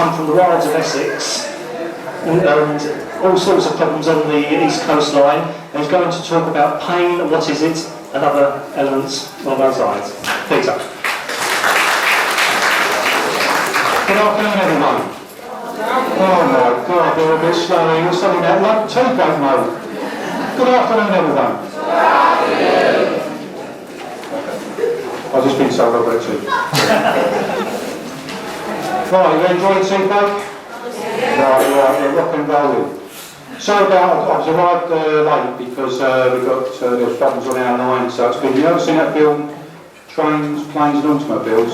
come from the wilds of Essex and all sorts of problems on the east coast line, and he's going to talk about pain, what is it, and other elements of anxiety. Peter. Good afternoon, everyone. Oh my God, they're a bit slow. You're suddenly that like takeout mode. Good afternoon, everyone. I've just been sold over at tea. Right, you enjoying tea break? Right, we're rock and rolling. So I've arrived late because there was problems on our line. So it's been, you ever seen that film, Trains, Planes and Automobiles?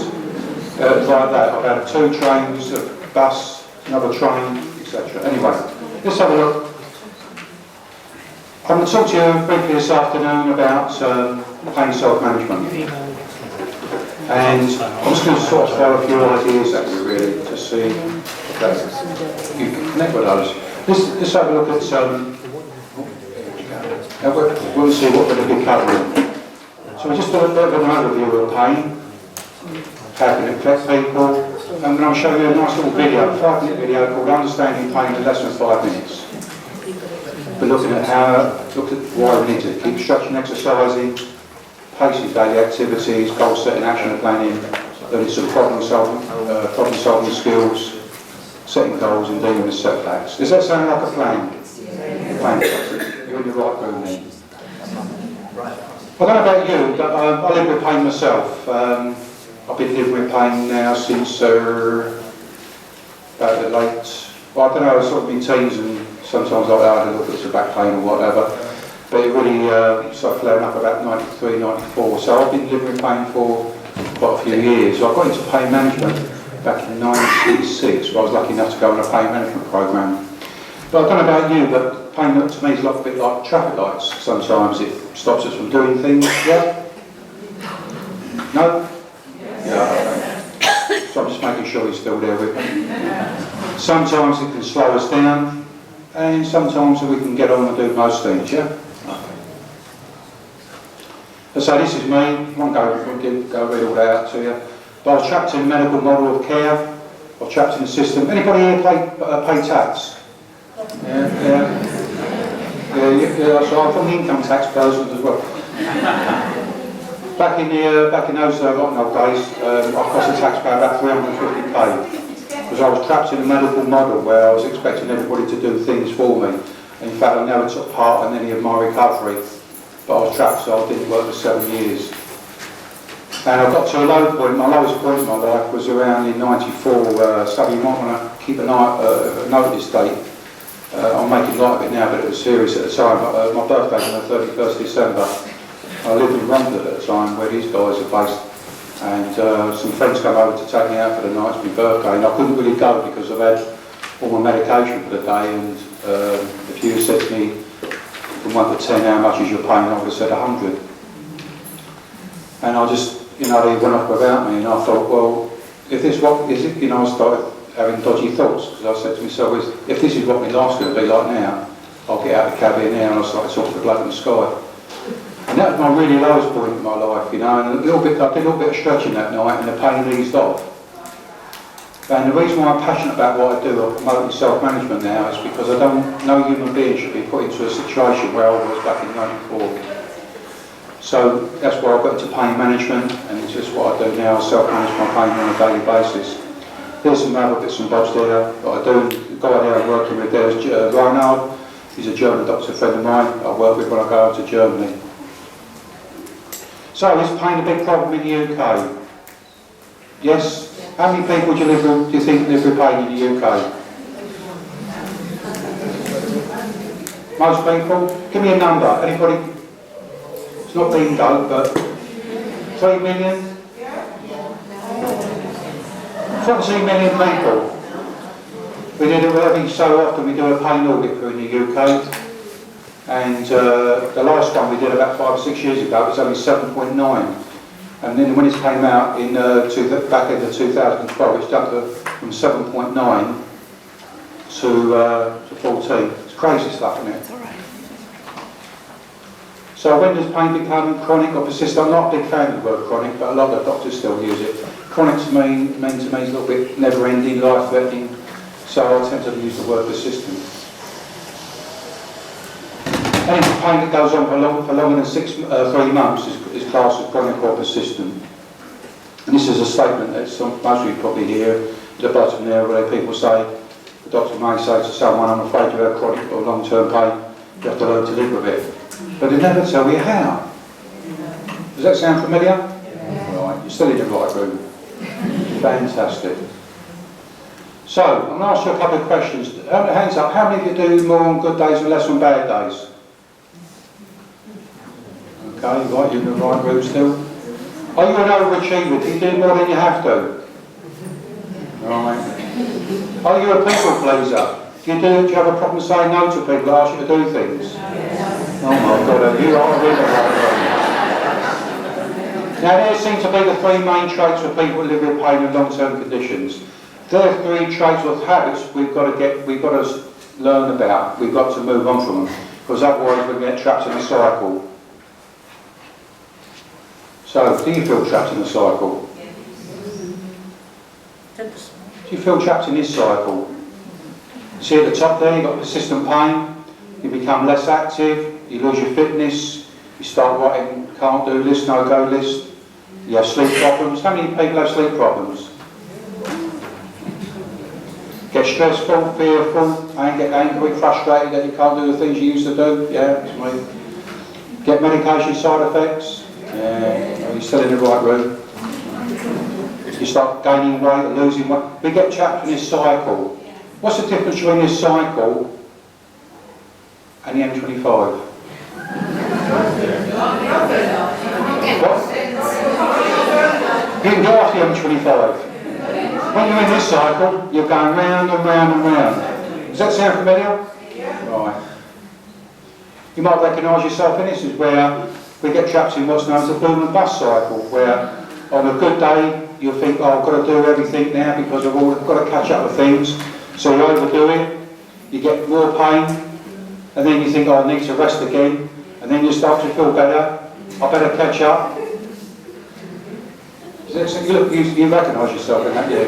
It's like that. I've had 2 trains, a bus, another train, etc. Anyway, let's have a look. I'm going to talk to you briefly this afternoon about pain self-management. And I'm just going to sort of throw a few ideas at you really to see if you can connect with those. Let's have a look at we'll see what we're going to be covering. So we just do a bit of an overview of pain, how can it affect people, and then I'll show you a nice little video, a 5-minute video called Understanding Pain in Less Than 5 Minutes. We're looking at why we need to keep structuring exercising, pacing daily activities, goal setting, action planning, learning some problem solving skills, setting goals and dealing with setbacks. Does that sound like a plan? You're in the right room then. I don't know about you, but I live with pain myself. I've been living with pain now since about the late, well I don't know, sort of in teens, and sometimes I had a look at some back pain or whatever. But it really started flaring up about 93, 94. So I've been living with pain for quite a few years. So I got into pain management back in 1996, where I was lucky enough to go on a pain management program. But I don't know about you, but pain to me is a bit like traffic lights. Sometimes it stops us from doing things. Yeah? No? Yeah, okay. So I'm just making sure he's still there with me. Sometimes it can slow us down, and sometimes we can get on and do most things, yeah? So this is me, I won't go read all that out to you. But I was trapped in a medical model of care, I was trapped in the system. Anybody here pay tax? Yeah. So I'm from the income tax person as well. Back in those old days, I cost the taxpayer about 350k. Because I was trapped in a medical model where I was expecting everybody to do things for me. In fact, I never took part in any of my recovery. But I was trapped, so I didn't work for 7 years. And I got to a low point. My lowest point in my life was around in 94. So you might want to keep a note of this date. I'm making light of it now, but it was serious at the time. My birthday was on the 31st December. I lived in Romford at the time, where these guys are based. And some friends came over to take me out for the night. It's my birthday, and I couldn't really go because I've had all my medication for the day. And if you said to me, from 1 to 10, how much is your pain? I would have said 100. And I just, they went off without me, and I thought, well, if this what is it, I started having dodgy thoughts, because I said to myself, if this is what my life's going to be like now, I'll get out of the cab here now, and I started talking to the bloke in the sky. And that was my really lowest point in my life, and I did a little bit of stretching that night, and the pain eased off. And the reason why I'm passionate about what I do, of promoting self-management now, is because no human being should be put into a situation where I was back in 94. So that's why I got into pain management, and it's just what I do now, self-manage my pain on a daily basis. There's some other bits and bobs there that I do. The guy there I'm working with there is Reinhard. He's a German doctor friend of mine I work with when I go out to Germany. So is pain a big problem in the UK? Yes? How many people do you think live with pain in the UK? Most people? Give me a number. Anybody? It's not bingo, but 3 million? 17 million people. We did it every so often. We do a pain audit in the UK, and the last one we did about 5 or 6 years ago was only 7.9. And then when it came out in back end of 2012, it's jumped from 7.9 to 14. It's crazy stuff, isn't it? So when does pain become chronic or persistent? I'm not a big fan of the word chronic, but a lot of doctors still use it. Chronic to me is a little bit never-ending, life-threatening, So I tend to use the word persistent. Any pain that goes on for longer than 3 months is classed as chronic or persistent. And this is a statement that most of you probably hear at the bottom there, where people say, the doctor may say to someone, I'm afraid you have chronic or long-term pain, you have to learn to live with it. But they never tell you how. Does that sound familiar? Right, you're still in the right room. Fantastic. So, I'm going to ask you a couple of questions. Hands up, how many of you do more on good days and less on bad days? Okay, right, you're in the right room still. Are you an overachiever? Do you do more than you have to? Right. Are you a people pleaser? Do you have a problem saying no to people that ask you to do things? Oh my God, you are in the right room. Now there seem to be the 3 main traits for people who live with pain and long-term conditions. There are 3 traits or habits we've got to learn about. We've got to move on from them, because otherwise we get trapped in a cycle. So, do you feel trapped in a cycle? Do you feel trapped in this cycle? See at the top there, you've got persistent pain, you become less active, you lose your fitness, you start writing can't do list, no go list, you have sleep problems. How many people have sleep problems? Get stressful, fearful, get angry, frustrated that you can't do the things you used to do? Yeah, it's me. Get medication side effects? Yeah, you're still in the right room. You start gaining weight or losing weight. We get trapped in this cycle. What's the difference between this cycle and the M25? What? You can go off the M25. When you're in this cycle, you're going round and round and round. Does that sound familiar? Right. You might recognise yourself in this, is where we get trapped in what's known as the boom and bust cycle, where on a good day you'll think, oh, I've got to do everything now because I've got to catch up with things. So you overdo it, you get more pain, and then you think, oh, I need to rest again, and then you start to feel better, I better catch up. So you recognise yourself in that, yeah?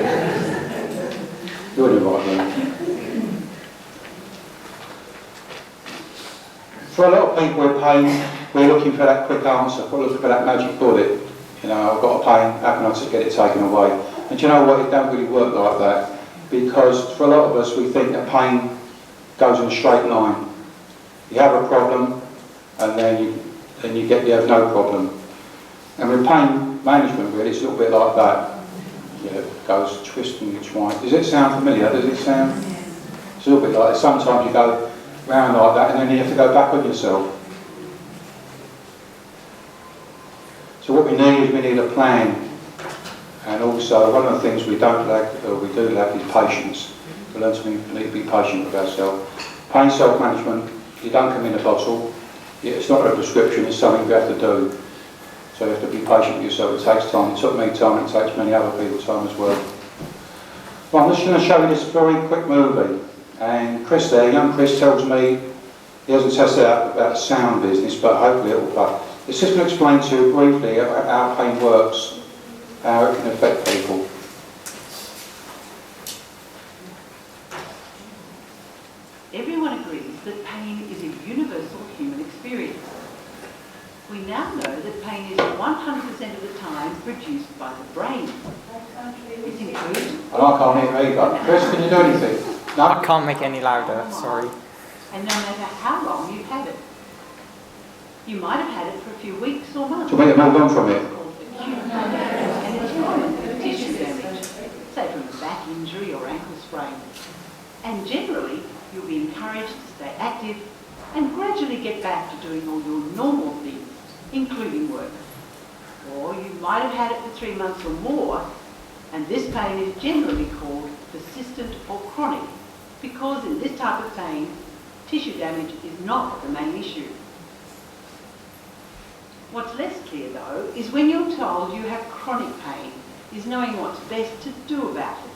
You're in the right room. For a lot of people with pain, we're looking for that quick answer, we're looking for that magic bullet. You know, I've got a pain, how can I just get it taken away? And do you know what, it don't really work like that. Because for a lot of us, we think that pain goes in a straight line. You have a problem, and then you have no problem. And with pain management, really, it's a little bit like that. Yeah, it goes twisting and twisting. Does it sound familiar? Does it sound? It's a little bit like that. Sometimes you go round like that, and then you have to go back on yourself. So what we need a plan. And also, one of the things we do lack is patience. We learn to need to be patient with ourselves. Pain self-management, you don't come in a bottle. It's not a prescription, it's something you have to do. So you have to be patient with yourself. It takes time. It took me time, it takes many other people time as well. Well, I'm just going to show you this very quick movie. And Chris there, young Chris, tells me, he hasn't tested out about the sound business, but hopefully it will play. It's just going to explain to you briefly how pain works, how it can affect people. Everyone agrees that pain is a universal human experience. We now know that pain is 100% of the time produced by the brain. It's included. And I can't hear either. Chris, can you do anything? No? I can't make any louder, sorry. And no matter how long you've had it. You might have had it for a few weeks or months. To make it move on from it. And it's common with tissue damage, say from a back injury or ankle sprain. And generally, you'll be encouraged to stay active and gradually get back to doing all your normal things, including work. Or you might have had it for 3 months or more, and this pain is generally called persistent or chronic, because in this type of pain, tissue damage is not the main issue. What's less clear though is when you're told you have chronic pain, is knowing what's best to do about it.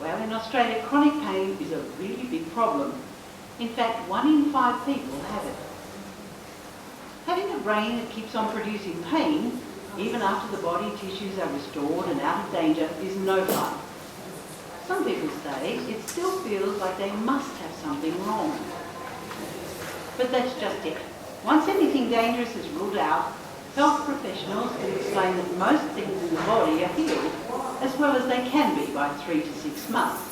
Well, in Australia, chronic pain is a really big problem. In fact, 1 in 5 people have it. Having a brain that keeps on producing pain, even after the body tissues are restored and out of danger, is no fun. Some people say it still feels like they must have something wrong. But that's just it. Once anything dangerous is ruled out, health professionals can explain that most things in the body are healed as well as they can be by 3 to 6 months.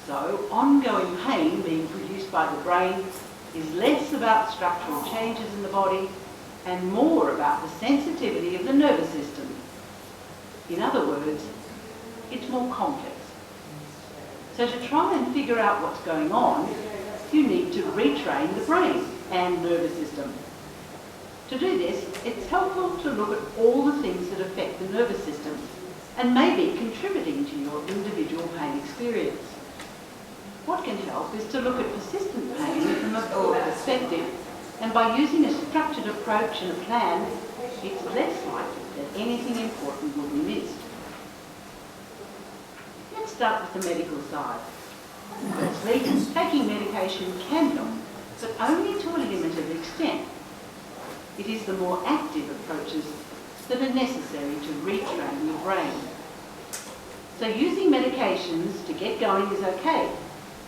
So ongoing pain being produced by the brain is less about structural changes in the body and more about the sensitivity of the nervous system. In other words, it's more complex. So to try and figure out what's going on, you need to retrain the brain and nervous system. To do this, it's helpful to look at all the things that affect the nervous system and may be contributing to your individual pain experience. What can help is to look at persistent pain from a broad perspective, and by using a structured approach and a plan, it's less likely that anything important will be missed. Let's start with the medical side. Firstly, taking medication can help, but only to a limited extent. It is the more active approaches that are necessary to retrain your brain. So using medications to get going is okay,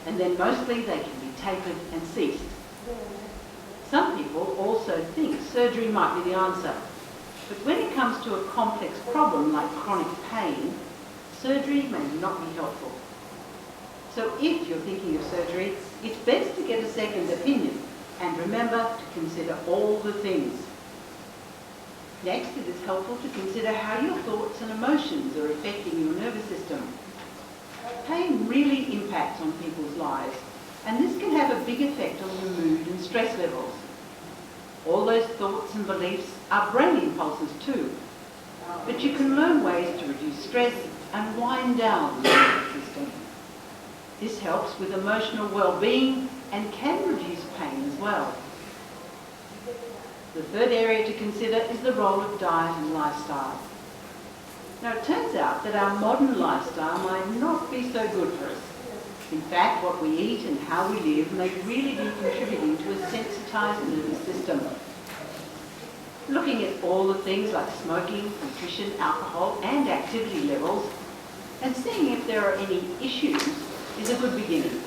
and then mostly they can be tapered and ceased. Some people also think surgery might be the answer, but when it comes to a complex problem like chronic pain, surgery may not be helpful. So if you're thinking of surgery, it's best to get a second opinion, and remember to consider all the things. Next, it is helpful to consider how your thoughts and emotions are affecting your nervous system. Pain really impacts on people's lives, and this can have a big effect on the mood and stress levels. All those thoughts and beliefs are brain impulses too, but you can learn ways to reduce stress and wind down the nervous system. This helps with emotional well-being and can reduce pain as well. The third area to consider is the role of diet and lifestyle. Now, it turns out that our modern lifestyle might not be so good for us. In fact, what we eat and how we live may really be contributing to a sensitised nervous system. Looking at all the things like smoking, nutrition, alcohol and activity levels, and seeing if there are any issues is a good beginning.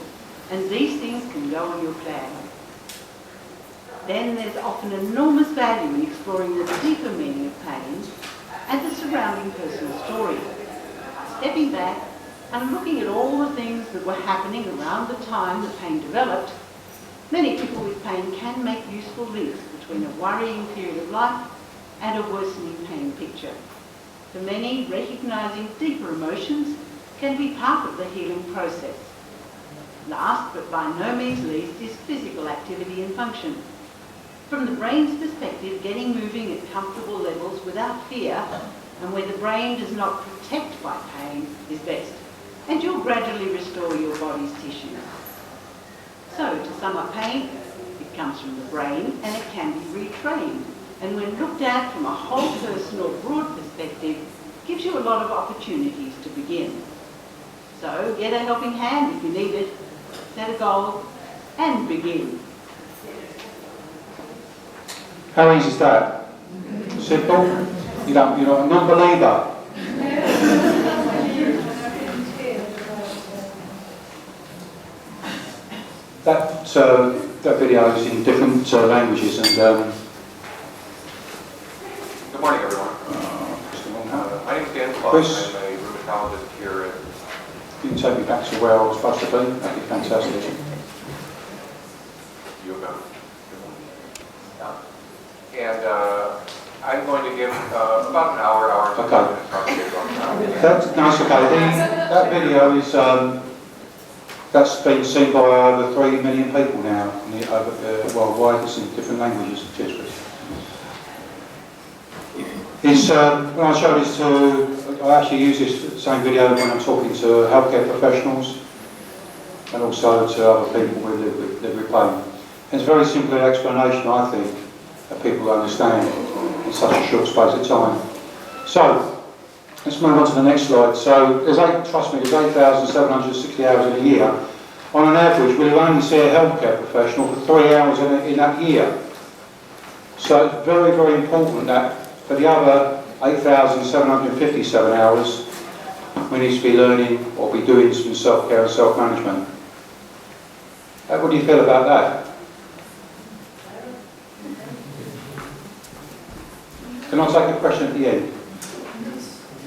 And these things can go on your plan. Then there's often enormous value in exploring the deeper meaning of pain and the surrounding personal story. Stepping back and looking at all the things that were happening around the time the pain developed, many people with pain can make useful links between a worrying period of life and a worsening pain picture. For many, recognising deeper emotions can be part of the healing process. Last, but by no means least, is physical activity and function. From the brain's perspective, getting moving at comfortable levels without fear and where the brain does not protect by pain is best, and you'll gradually restore your body's tissues. So, to sum up pain, it comes from the brain and it can be retrained, and when looked at from a whole person or broad perspective, gives you a lot of opportunities to begin. So, get a helping hand if you need it, set a goal, and begin. How easy is that? Simple? You're not a non-believer. That video is in different languages and Good morning, everyone. My name is Dan Clark. I'm a rheumatologist here at... you can take me back to where I was supposed to be. That'd be fantastic. You about and I'm going to give about an hour and 25 minutes probably about now. That's okay. That video is that's been seen by over 3 million people now worldwide. It's in different languages. It's when I show this to, I actually use this same video when I'm talking to healthcare professionals and also to other people who live with pain. It's a very simple explanation, I think, that people understand in such a short space of time. So, let's move on to the next slide. So, there's 8,760 hours in a year. On an average, we'll only see a healthcare professional for 3 hours in that year. So, it's very, very important that for the other 8,757 hours, we need to be learning or be doing some self-care and self-management. What do you feel about that? Can I take a question at the end?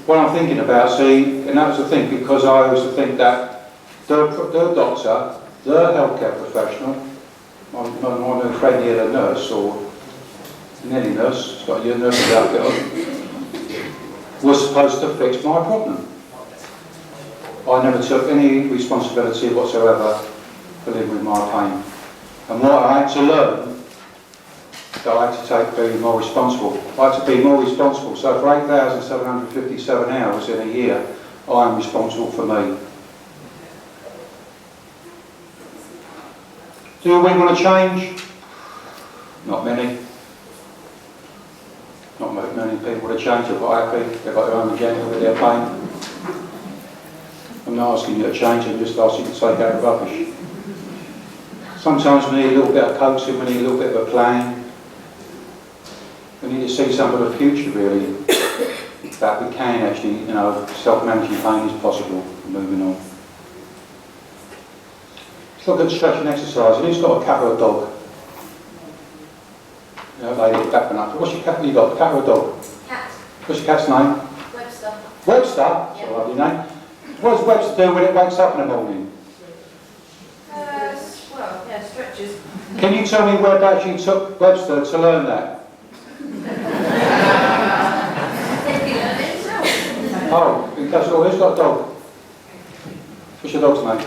What I'm thinking about, see, and that was the thing, because I used to think that the doctor, the healthcare professional, my new friend here, the nurse, or nearly nurse, it's got your nurse's outfit on, was supposed to fix my problem. I never took any responsibility whatsoever for living with my pain. And what I had to learn, that I had to be more responsible. I had to be more responsible. So for 8,757 hours in a year, I am responsible for me. Do we want to change? Not many. Not many people to change. They're quite happy. They've got their own agenda with their pain. I'm not asking you to change, I'm just asking you to take out the rubbish. Sometimes we need a little bit of coaxing, we need a little bit of a plan. We need to see some of the future, really, that we can actually, self-managing pain is possible. Moving on. Let's look at stretch and exercise. Who's got a cat or a dog? Lady, that one up. What's your cat? You got a cat or a dog? Cat. What's your cat's name? Webster. Webster? That's a lovely name. What does Webster do when it wakes up in the morning? Stretches. Can you tell me whereabouts you took Webster to learn that? Oh, because who's got a dog? What's your dog's name?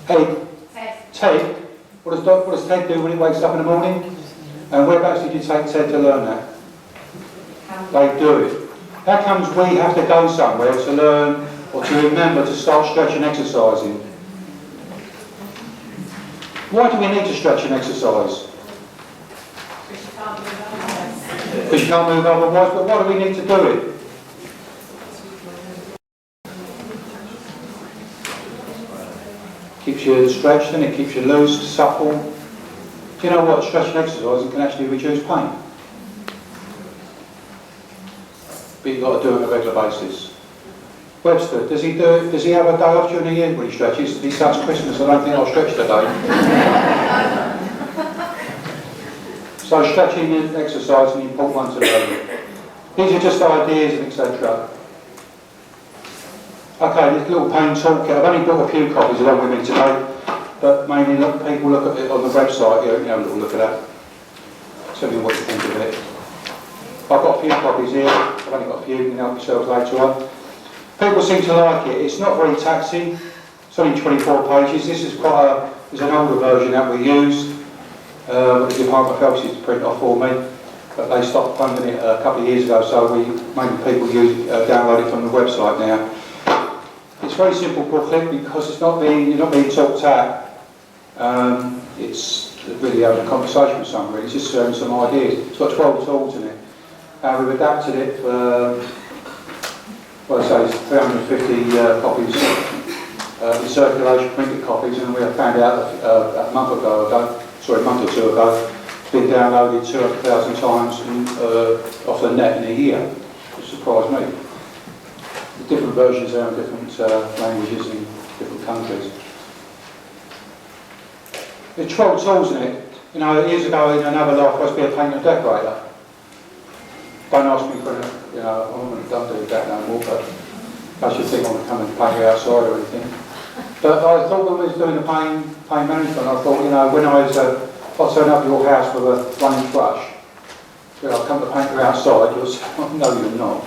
Ted. Ted? What does Ted do when it wakes up in the morning? And whereabouts did you take Ted to learn that? They do it. How comes we have to go somewhere to learn or to remember to start stretching and exercising? Why do we need to stretch and exercise? Because you can't move otherwise, but why do we need to do it? Keeps you stretched and it keeps you loose, supple. Do you know what? Stretching and exercising can actually reduce pain. But you've got to do it on a regular basis. Webster, does he have a day off during the year when he stretches? He starts Christmas, I don't think I'll stretch today. So stretching and exercising, important one to learn. These are just ideas and etc. Okay, this little Pain Toolkit. I've only brought a few copies along with me today, but mainly people look at it on the website, you know, have a little look at that. Tell me what you think of it. I've got a few copies here, I've only got a few, you can help yourselves later on. People seem to like it. It's not very taxing. It's only 24 pages. This is it's an older version that we used. The Department of Health used to print off for me, but they stopped funding it a couple of years ago, so mainly people download it from the website now. It's a very simple booklet because you're not being talked at. It's really having a conversation with somebody. It's just sharing some ideas. It's got 12 tools in it. We've adapted it for, well, I say it's 350 copies in circulation, printed copies, and we found out a month or two ago, it's been downloaded 200,000 times off the net in a year, which surprised me. The different versions are in different languages in different countries. There's 12 tools in it. You know, years ago in another life I was to be a painter and decorator. Don't ask me for it, you know, don't do that no more, but I should think I'm going to come and paint you outside or anything. But I thought when we was doing the pain management, I thought, you know, when I'll turn up your house with a running brush, I'll come to paint you outside, you'll say, oh, no you're not.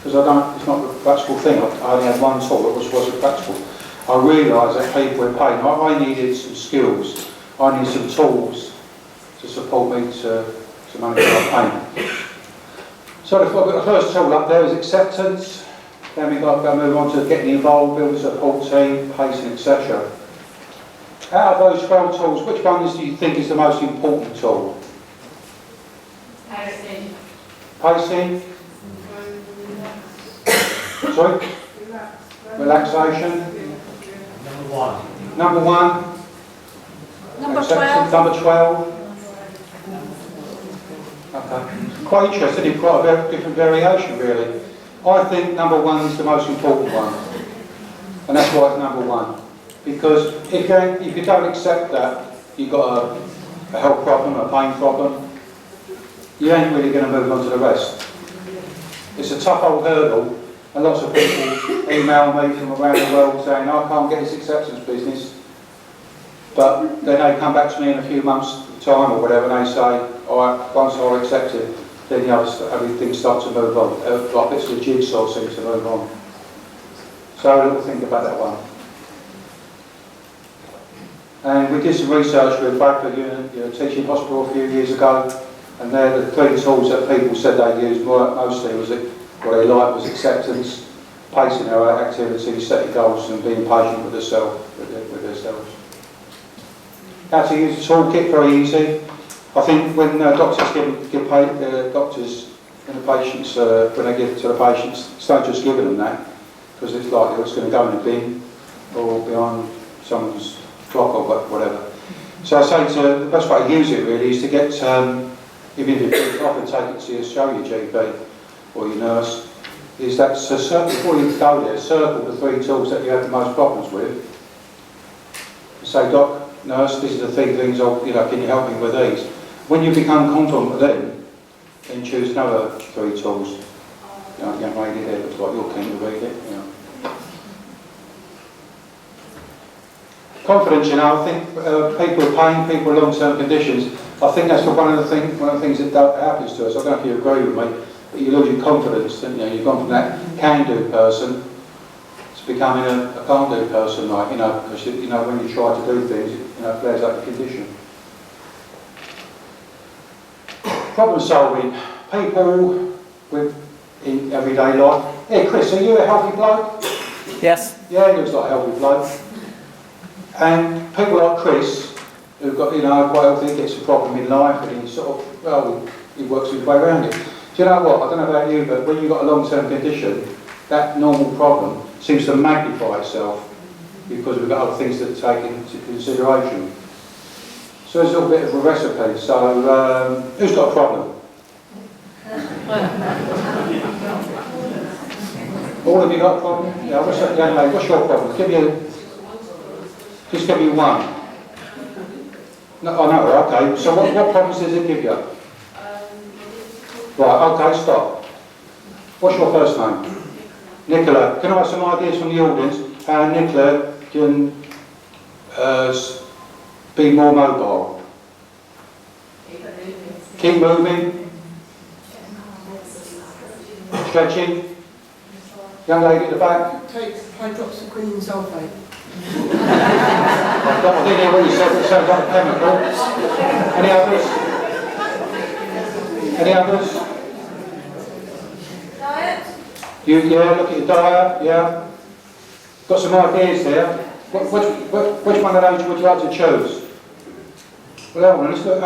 Because it's not a practical thing, I only had one tool that wasn't practical. I realised that people with pain, I needed some skills, I needed some tools to support me to manage my pain. So the first tool up there is acceptance. Then we've got to move on to getting involved, building a support team, pacing, etc. Out of those 12 tools, which one do you think is the most important tool? Pacing. Pacing? Sorry? Relaxation? Number one. Number Acceptance. 12. Number 12. Okay. Quite interesting, you've got a very different variation really. I think number one is the most important one. And that's why it's number one. Because if you don't accept that you've got a health problem, a pain problem, you ain't really going to move on to the rest. It's a tough old hurdle, and lots of people email me from around the world saying, I can't get this acceptance business. But then they come back to me in a few months' time or whatever, and they say, alright, once I accept it, then everything starts to move on. Like bits of the jigsaw seems to move on. So have a little think about that one. And we did some research with Bradford Teaching Hospital a few years ago, and they're the 3 tools that people said they used mostly was what they liked was acceptance, pacing their activities, setting goals, and being patient with themselves. How to use the toolkit, very easy. I think when doctors give doctors and the patients, when they give it to the patients, it's not just giving them that, because it's like it's going to go in a bin or behind someone's clock or whatever. So I say the best way to use it really is to get, even if you often take it to show your GP or your nurse, is that before you go there, circle the 3 tools that you have the most problems with. Say, doc, nurse, this is the 3 things, can you help me with these? When you become confident with them, then choose another 3 tools. Young lady there looks like you're keen to read it. Confidence, I think people with pain, people with long-term conditions, I think that's one of the things that happens to us. I don't know if you agree with me, but you lose your confidence, don't you? You've gone from that can-do person to becoming a can't-do person, because when you try to do things, it flares up the condition. Problem solving. People in everyday life. Hey Chris, are you a healthy bloke? Yes. Yeah, he looks like a healthy bloke. And people like Chris, who've got, quite healthy, gets a problem in life, and he works his way around it. Do you know what? I don't know about you, but when you've got a long-term condition, that normal problem seems to magnify itself because we've got other things to take into consideration. So there's a little bit of a recipe. So who's got a problem? All of you got a problem? Yeah, what's your problem? Just give me one. No, I know, okay. So what problems does it give you? Right, okay, stop. What's your first name? Nicola. Can I have some ideas from the audience how Nicola can be more mobile? Keep moving. Stretching. Young lady at the back. Take hydroxyquinone sulfate. I didn't hear what you said, it sounds like a chemical. Any others? Any others? Diet? Look at your diet, yeah. Got some ideas there. Which one of those would you like to choose? Well, let's look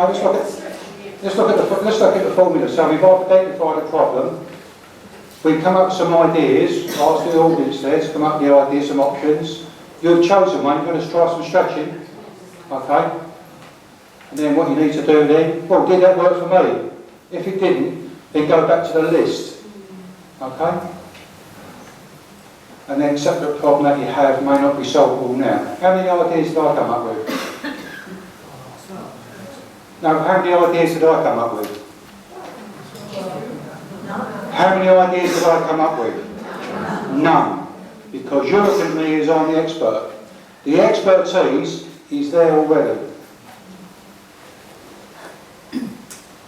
at the formula. So we've identified a problem. We've come up with some ideas, ask the audience there to come up with the ideas, some options. You've chosen one, you're going to try some stretching, okay? And then what you need to do then, well, did that work for me? If it didn't, then go back to the list, okay? And then separate problem that you have may not be solvable now. How many ideas did I come up with? No, how many ideas did I come up with? How many ideas did I come up with? None. Because you're looking at me as I'm the expert. The expertise is there already.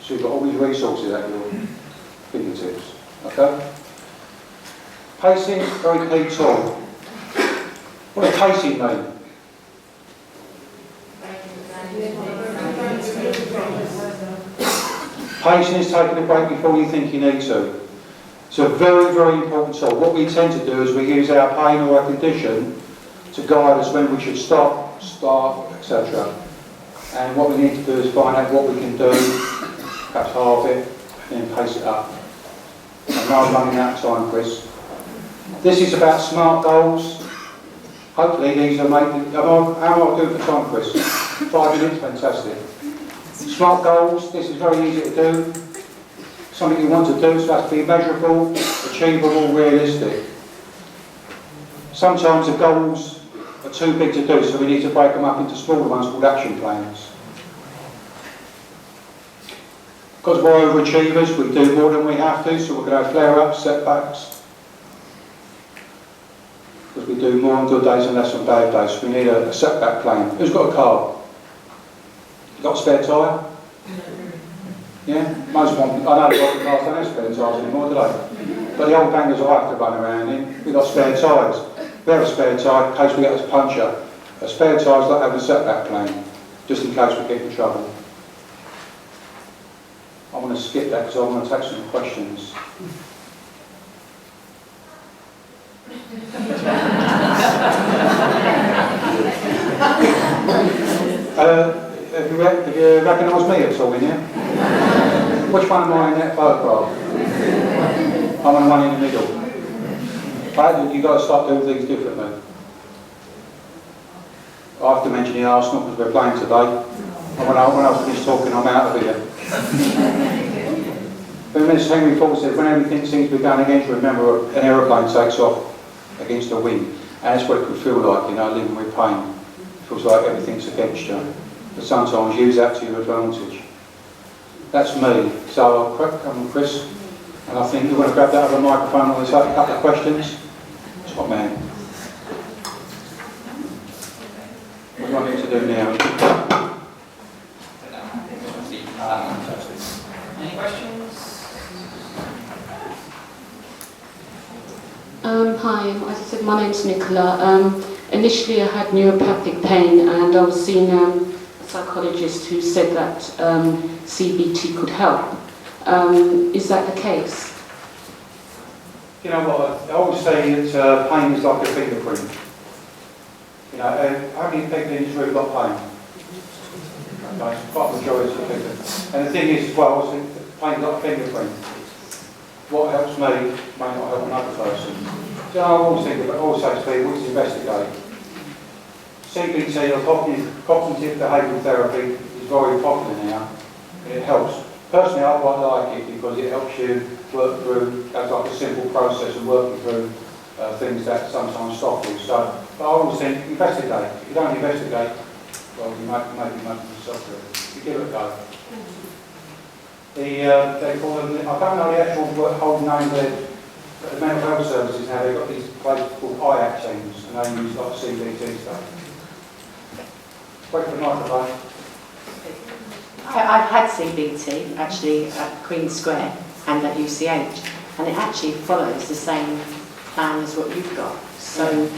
So you've got all these resources at your fingertips. Okay? Pacing, very key tool. What does pacing mean? Pacing is taking a break before you think you need to. It's a very, very important tool. What we tend to do is we use our pain or our condition to guide us when we should stop, start, etc. And what we need to do is find out what we can do, perhaps halve it, and then pace it up. And now I'm running out of time, Chris. This is about SMART goals. Hopefully these are making... How am I doing for time, Chris? 5 minutes? Fantastic. SMART goals, this is very easy to do. Something you want to do, so it has to be measurable, achievable, realistic. Sometimes the goals are too big to do, so we need to break them up into smaller ones called action plans. Because we're overachievers, we do more than we have to, so we're going to have flare-ups, setbacks. Because we do more on good days and less on bad days, so we need a setback plan. Who's got a car? You got a spare tyre? Yeah? Most want, I know the cars don't have spare tyres anymore, do they? But the old bangers I have to run around in, we've got spare tyres. We have a spare tyre in case we get a puncture. A spare tyre is like having a setback plan, just in case we get in trouble. I want to skip that because I want to take some questions. Have you recognised me at all in here? Which one am I in that photograph? I'm the one in the middle. Right, you've got to start doing things differently. I have to mention the Arsenal because we're playing today. And when I finish talking, I'm out of here. But Mr. Henry Ford said, when everything seems to be going against you, remember an aeroplane takes off against the wind. And that's what it could feel like, you know, living with pain. It feels like everything's against you. But sometimes use that to your advantage. That's me. So I'll come on, Chris. And I think you want to grab that other microphone and let's have a couple of questions. Top man. What do I need to do now? Any questions? Hi, as I said, my name's Nicola. Initially I had neuropathic pain and I was seeing a psychologist who said that CBT could help. Is that the case? You know what, I always say that pain is like a fingerprint. You know, how many people in this room got pain? Okay, quite a majority of people. And the thing is as well, pain's like a fingerprint. What helps me may not help another person. So I always think about, also to people, is investigate. CBT, or cognitive behavioural therapy, is very popular now, and it helps. Personally, I quite like it because it helps you work through, as like a simple process of working through things that sometimes stop you. So, but I always think, investigate. If you don't investigate, well, you might be making yourself do it. You give it a go. They call them, I don't know the actual whole name, but the mental health services now, they've got these places called IAC teams, and they use like CBT stuff. Wait for the microphone. I've had CBT actually at Queen Square and at UCH, and it actually follows the same plan as what you've got. So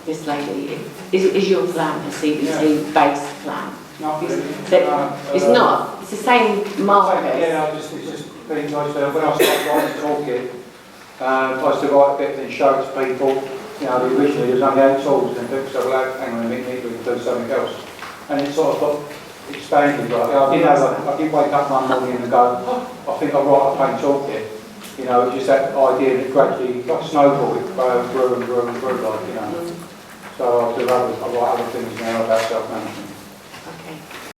this lady, is your plan a CBT based plan? Not really. It's not. It's the same markers. Yeah, it's just being nice. When I started writing the toolkit, I used to write a bit and show it to people. You know, originally there was only 8 tools, and people said, well, hang on a minute, we can do something else. And it sort of got expanded. Like, I didn't wake up one morning and go, oh, I think I'll write a Pain Toolkit. You know, it's just that idea that gradually, like a snowball, it grew and grew and grew, like, you know. So I'll write other things now about self-management.